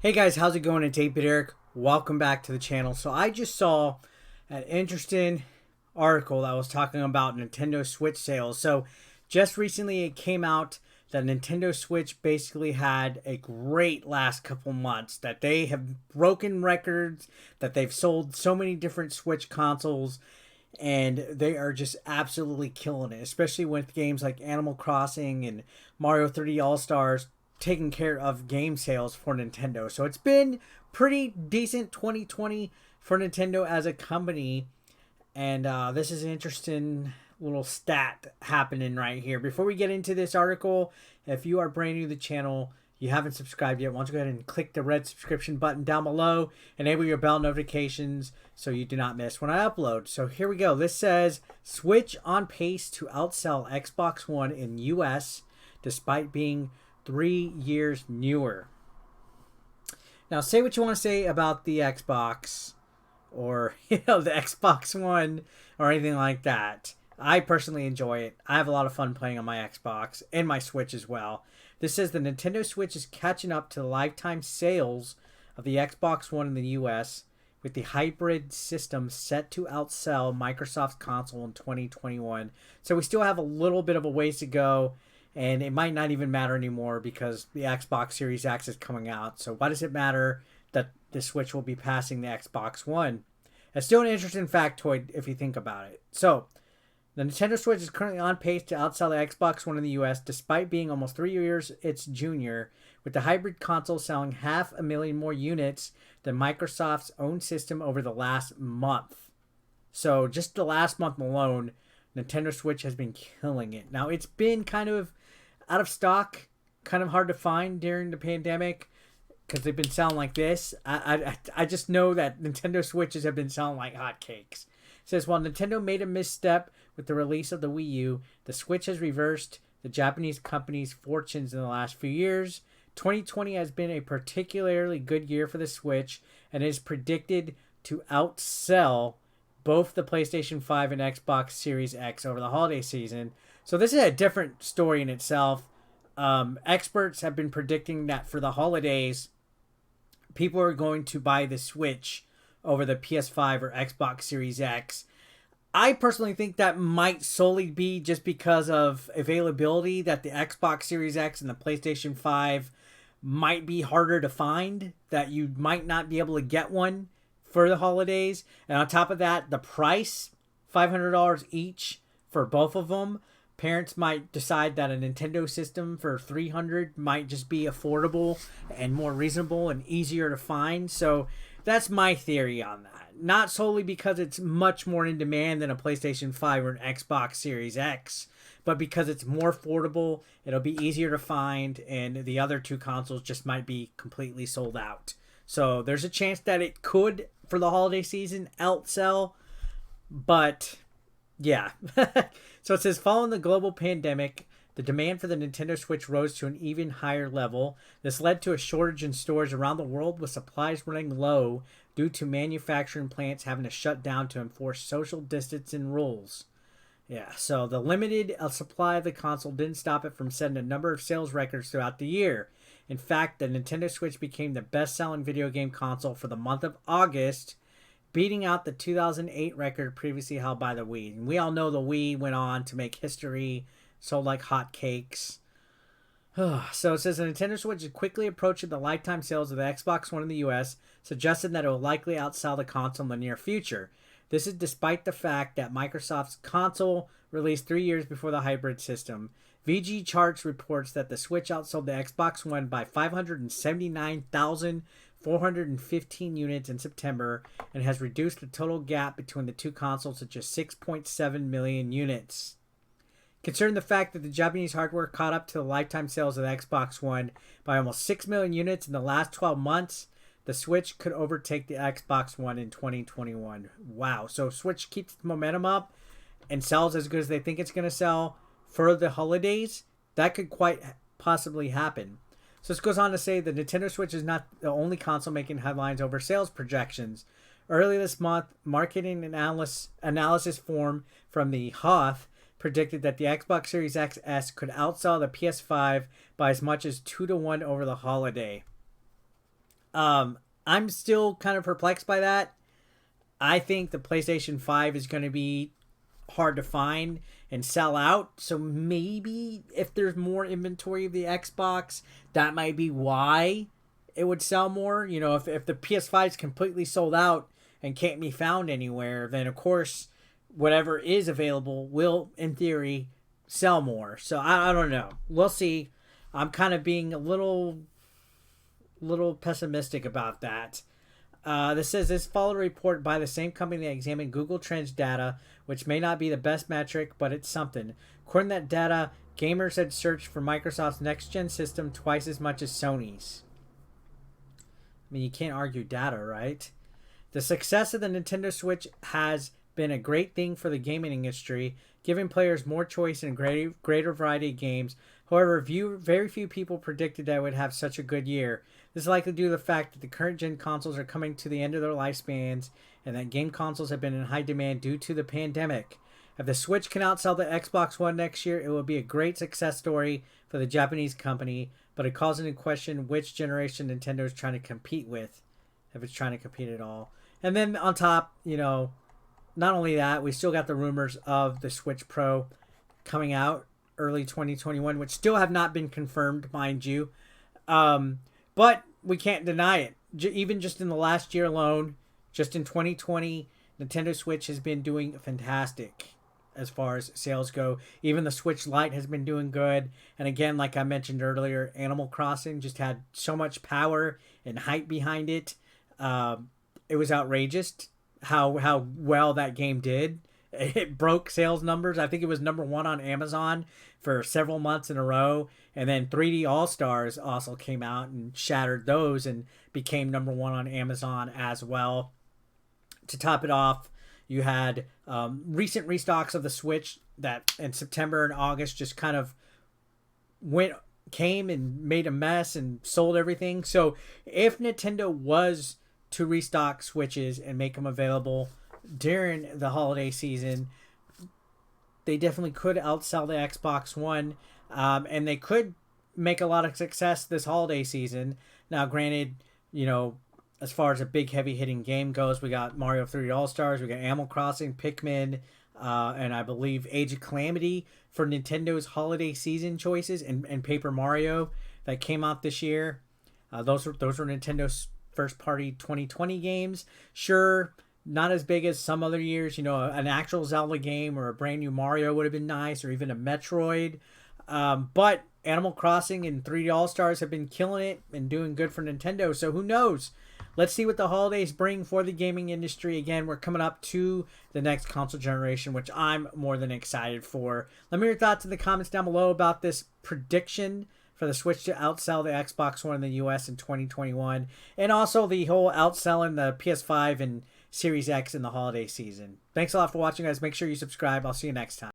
Hey guys, how's it going? It's 8-Bit Eric. Welcome back to the channel. So I just saw an interesting article that was talking about Nintendo Switch sales. So just recently it came out that Nintendo Switch basically had a great last couple months, that they have broken records, that they've sold so many different Switch consoles, and they are just absolutely killing it, especially with games like Animal Crossing and Mario 3D All-Stars taking care of game sales for Nintendo. So it's been pretty decent 2020 for Nintendo as a company. And this is an interesting little stat happening right here. Before we get into this article, if you are brand new to the channel, you haven't subscribed yet, why don't you go ahead and click the red subscription button down below, enable your bell notifications so you do not miss when I upload. So here we go. This says Switch on pace to outsell Xbox One in US despite being 3 years newer. Now, say what you want to say about the Xbox or the Xbox One or anything like that. I personally enjoy it. I have a lot of fun playing on my Xbox and my Switch as well. This says the Nintendo Switch is catching up to the lifetime sales of the Xbox One in the US, with the hybrid system set to outsell Microsoft's console in 2021. So we still have a little bit of a ways to go. And it might not even matter anymore because the Xbox Series X is coming out. So why does it matter that the Switch will be passing the Xbox One? It's still an interesting factoid if you think about it. So the Nintendo Switch is currently on pace to outsell the Xbox One in the US despite being almost 3 years its junior, with the hybrid console selling 500,000 more units than Microsoft's own system over the last month. So just the last month alone, Nintendo Switch has been killing it. Now, it's been kind of out of stock, kind of hard to find during the pandemic because they've been selling like this. I just know that Nintendo Switches have been selling like hotcakes. It says, while Nintendo made a misstep with the release of the Wii U, the Switch has reversed the Japanese company's fortunes in the last few years. 2020 has been a particularly good year for the Switch and is predicted to outsell both the PlayStation 5 and Xbox Series X over the holiday season. So this is a different story in itself. Experts have been predicting that for the holidays, people are going to buy the Switch over the PS5 or Xbox Series X. I personally think that might solely be just because of availability, that the Xbox Series X and the PlayStation 5 might be harder to find, that you might not be able to get one for the holidays. And on top of that, the price, $500 each for both of them. Parents might decide that a Nintendo system for $300 might just be affordable and more reasonable and easier to find. So that's my theory on that. Not solely because it's much more in demand than a PlayStation 5 or an Xbox Series X, but because it's more affordable, it'll be easier to find, and the other two consoles just might be completely sold out. So there's a chance that it could, for the holiday season, outsell. But yeah. So it says, following the global pandemic, the demand for the Nintendo Switch rose to an even higher level. This led to a shortage in stores around the world, with supplies running low due to manufacturing plants having to shut down to enforce social distancing rules. Yeah, so the limited supply of the console didn't stop it from setting a number of sales records throughout the year. In fact, the Nintendo Switch became the best-selling video game console for the month of August, beating out the 2008 record previously held by the Wii. And we all know the Wii went on to make history, sold like hotcakes. So it says the Nintendo Switch is quickly approaching the lifetime sales of the Xbox One in the US, suggesting that it will likely outsell the console in the near future. This is despite the fact that Microsoft's console released 3 years before the hybrid system. VG Charts reports that the Switch outsold the Xbox One by 579,415 units in September and has reduced the total gap between the two consoles to just 6.7 million units. Considering the fact that the Japanese hardware caught up to the lifetime sales of the Xbox One by almost 6 million units in the last 12 months, the Switch could overtake the Xbox One in 2021. Wow. So Switch keeps the momentum up and sells as good as they think it's going to sell for the holidays. That could quite possibly happen. So this goes on to say the Nintendo Switch is not the only console making headlines over sales projections. Earlier this month, marketing analysis firm from the Hoth predicted that the Xbox Series XS could outsell the PS5 by as much as 2-to-1 over the holiday. I'm still kind of perplexed by that. I think the PlayStation 5 is going to be hard to find and sell out. So maybe if there's more inventory of the Xbox, that might be why it would sell more. You know, if the PS5 is completely sold out and can't be found anywhere, then of course whatever is available will, in theory, sell more. So I don't know. We'll see. I'm kind of being a little pessimistic about that. This says this followed a report by the same company that examined Google Trends data, which may not be the best metric, but it's something. According to that data, gamers had searched for Microsoft's next-gen system twice as much as Sony's. I mean, you can't argue data, right? The success of the Nintendo Switch has been a great thing for the gaming industry, giving players more choice and a greater variety of games. However, very few people predicted that it would have such a good year. This is likely due to the fact that the current gen consoles are coming to the end of their lifespans and that game consoles have been in high demand due to the pandemic. If the Switch can outsell the Xbox One next year, it will be a great success story for the Japanese company, but it calls into question which generation Nintendo is trying to compete with, if it's trying to compete at all. And then on top, you know, not only that, we still got the rumors of the Switch Pro coming out early 2021, which still have not been confirmed, mind you. But we can't deny it. Even just in the last year alone, just in 2020, Nintendo Switch has been doing fantastic as far as sales go. Even the Switch Lite has been doing good. And again, like I mentioned earlier, Animal Crossing just had so much power and hype behind it. It was outrageous how well that game did. It broke sales numbers. I think it was #1 on Amazon for several months in a row. And then 3D All-Stars also came out and shattered those and became #1 on Amazon as well. To top it off, you had recent restocks of the Switch that in September and August just kind of came and made a mess and sold everything. So if Nintendo was to restock Switches and make them available during the holiday season, they definitely could outsell the Xbox One, and they could make a lot of success this holiday season. Now, granted, you know, as far as a big heavy hitting game goes, we got Mario 3D All-Stars, we got Animal Crossing, Pikmin, and I believe Age of Calamity for Nintendo's holiday season choices, and Paper Mario that came out this year. Those were Nintendo's first party 2020 games. Sure, not as big as some other years. You know, an actual Zelda game or a brand new Mario would have been nice, or even a Metroid. But Animal Crossing and 3D All-Stars have been killing it and doing good for Nintendo. So who knows? Let's see what the holidays bring for the gaming industry. Again, we're coming up to the next console generation, which I'm more than excited for. Let me know your thoughts in the comments down below about this prediction for the Switch to outsell the Xbox One in the US in 2021. And also the whole outselling the PS5 and Series X in the holiday season. Thanks a lot for watching, guys. Make sure you subscribe. I'll see you next time.